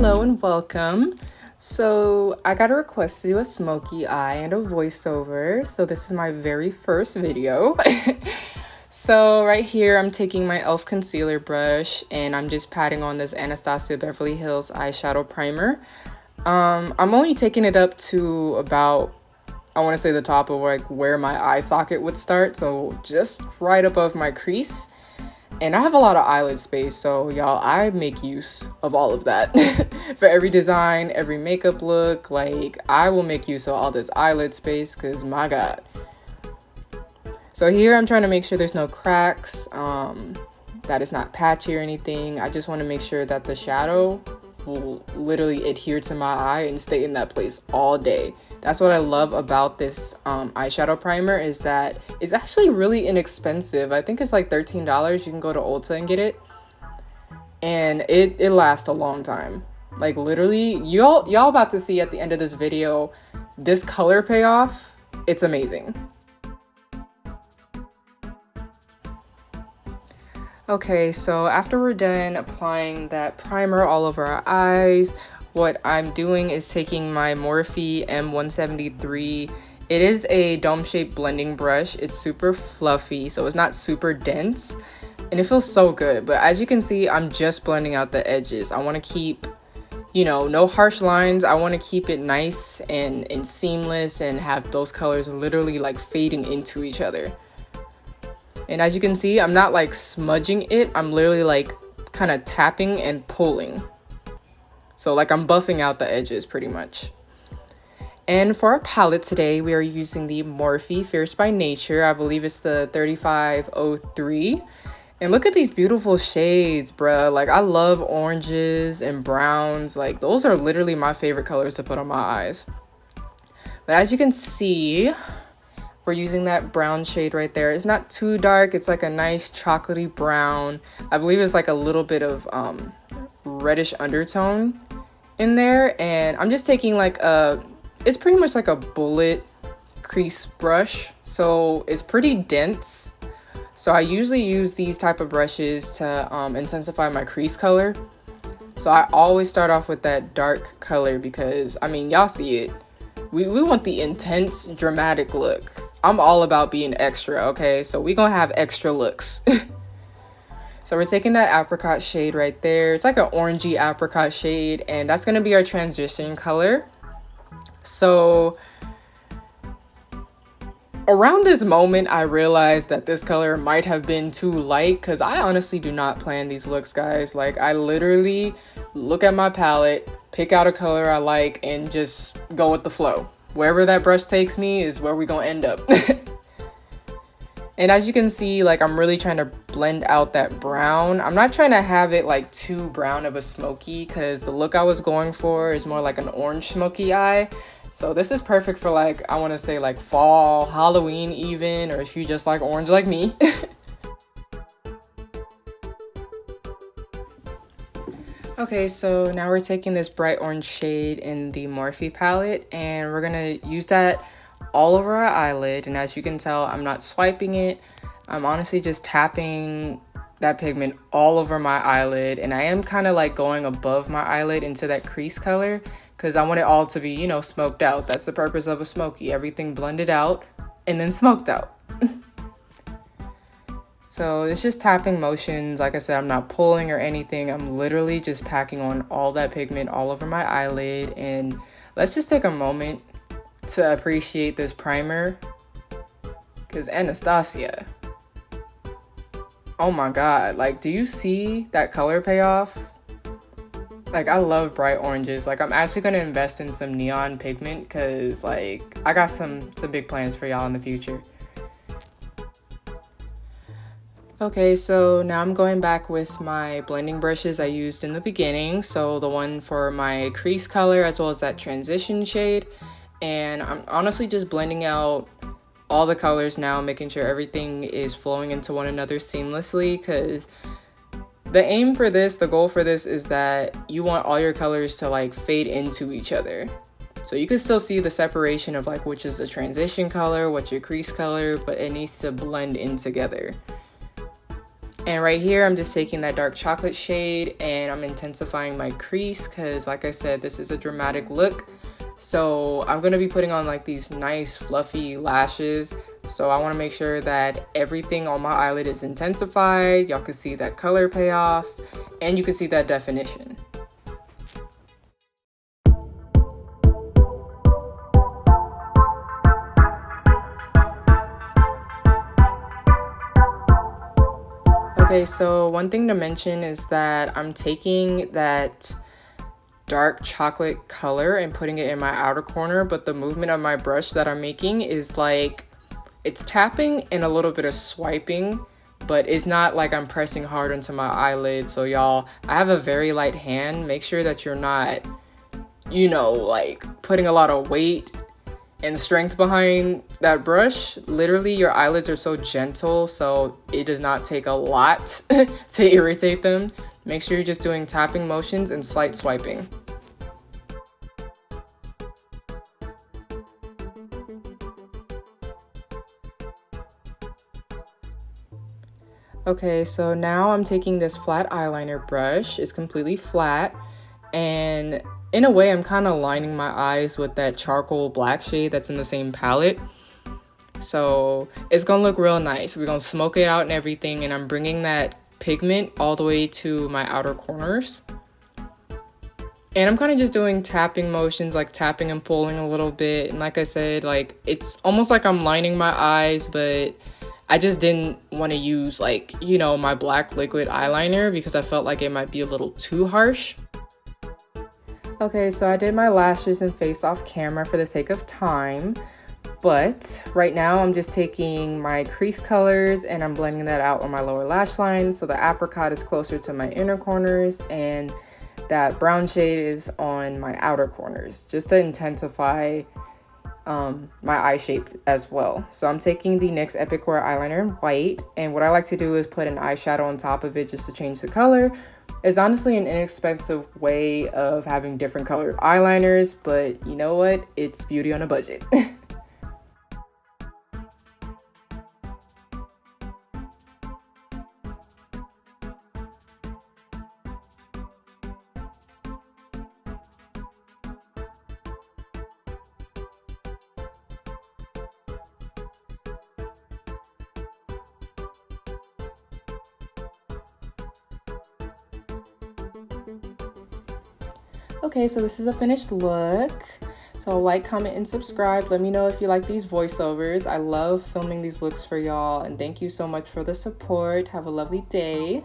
Hello and welcome. So I got a request to do a smoky eye and a voiceover. So this is my very first video. So right here I'm taking my e.l.f. concealer brush and I'm just patting on this Anastasia Beverly Hills eyeshadow primer. I'm only taking it up to about, I want to say the top of like where my eye socket would start. So just right above my crease. And I have a lot of eyelid space, so y'all, I make use of all of that. For every design, every makeup look, like I will make use of all this eyelid space because my God. So here I'm trying to make sure there's no cracks, that it's not patchy or anything. I just want to make sure that the shadow will literally adhere to my eye and stay in that place all day. That's what I love about this eyeshadow primer, is that it's actually really inexpensive. I think it's like $13. You can go to Ulta and get it. And it lasts a long time. Like literally, y'all about to see at the end of this video, this color payoff, it's amazing. Okay, so after we're done applying that primer all over our eyes, what I'm doing is taking my Morphe M173. It is a dome-shaped blending brush. It's super fluffy, so it's not super dense, and it feels so good. But as you can see, I'm just blending out the edges. I want to keep, no harsh lines. I want to keep it nice and seamless and have those colors literally like fading into each other. And as you can see, I'm not like smudging it. I'm literally like kind of tapping and pulling. So like I'm buffing out the edges pretty much. And for our palette today, we are using the Morphe Fierce by Nature. I believe it's the 3503. And look at these beautiful shades, bruh. Like I love oranges and browns. Like those are literally my favorite colors to put on my eyes. But as you can see, we're using that brown shade right there. It's not too dark. It's like a nice chocolatey brown. I believe it's like a little bit of reddish undertone in there, and I'm just taking like it's pretty much like a bullet crease brush, so it's pretty dense. So I usually use these type of brushes to intensify my crease color. So I always start off with that dark color because I mean y'all see it, we want the intense dramatic look. I'm all about being extra, okay? So we gonna have extra looks. So we're taking that apricot shade right there. It's like an orangey apricot shade, and that's going to be our transition color. So around this moment, I realized that this color might have been too light because I honestly do not plan these looks, guys. Like I literally look at my palette, pick out a color I like, and just go with the flow. Wherever that brush takes me is where we're going to end up. And as you can see, like I'm really trying to blend out that brown. I'm not trying to have it like too brown of a smoky because the look I was going for is more like an orange smoky eye. So this is perfect for like, I want to say like fall, Halloween even, or if you just like orange like me. Okay, so now we're taking this bright orange shade in the Morphe palette and we're gonna use that all over our eyelid. And as you can tell, I'm not swiping it. I'm honestly just tapping that pigment all over my eyelid, and I am kind of like going above my eyelid into that crease color because I want it all to be, smoked out. That's the purpose of a smoky, everything blended out and then smoked out. So it's just tapping motions. Like I said, I'm not pulling or anything. I'm literally just packing on all that pigment all over my eyelid. And let's just take a moment to appreciate this primer because Anastasia, oh my God, like do you see that color payoff? Like I love bright oranges. Like I'm actually going to invest in some neon pigment because like I got some big plans for y'all in the future. Okay, so now I'm going back with my blending brushes I used in the beginning. So the one for my crease color as well as that transition shade. And I'm honestly just blending out all the colors now, making sure everything is flowing into one another seamlessly because the aim for this, the goal for this is that you want all your colors to like fade into each other. So you can still see the separation of like which is the transition color, what's your crease color, but it needs to blend in together. And right here, I'm just taking that dark chocolate shade and I'm intensifying my crease because, like I said, this is a dramatic look. So I'm going to be putting on like these nice fluffy lashes. So I want to make sure that everything on my eyelid is intensified. Y'all can see that color payoff and you can see that definition. Okay, so one thing to mention is that I'm taking that dark chocolate color and putting it in my outer corner, but the movement of my brush that I'm making is like, it's tapping and a little bit of swiping, but it's not like I'm pressing hard into my eyelid. So y'all, I have a very light hand. Make sure that you're not, you know, like putting a lot of weight and strength behind that brush. Literally, your eyelids are so gentle, so it does not take a lot to irritate them. Make sure you're just doing tapping motions and slight swiping. Okay, so now I'm taking this flat eyeliner brush. It's completely flat, and in a way, I'm kind of lining my eyes with that charcoal black shade that's in the same palette. So it's gonna look real nice. We're gonna smoke it out and everything, and I'm bringing that pigment all the way to my outer corners. And I'm kind of just doing tapping motions, like tapping and pulling a little bit. And like I said, like it's almost like I'm lining my eyes, but I just didn't want to use like, you know, my black liquid eyeliner because I felt like it might be a little too harsh. Okay, so I did my lashes and face off camera for the sake of time, but right now I'm just taking my crease colors and I'm blending that out on my lower lash line so the apricot is closer to my inner corners and that brown shade is on my outer corners, just to intensify my eye shape as well. So I'm taking the NYX Epic Wear eyeliner in white, and what I like to do is put an eyeshadow on top of it just to change the color. It's honestly an inexpensive way of having different colored eyeliners, but you know what? It's beauty on a budget. Okay, so this is a finished look. So like, comment, and subscribe. Let me know if you like these voiceovers. I love filming these looks for y'all, and thank you so much for the support. Have a lovely day.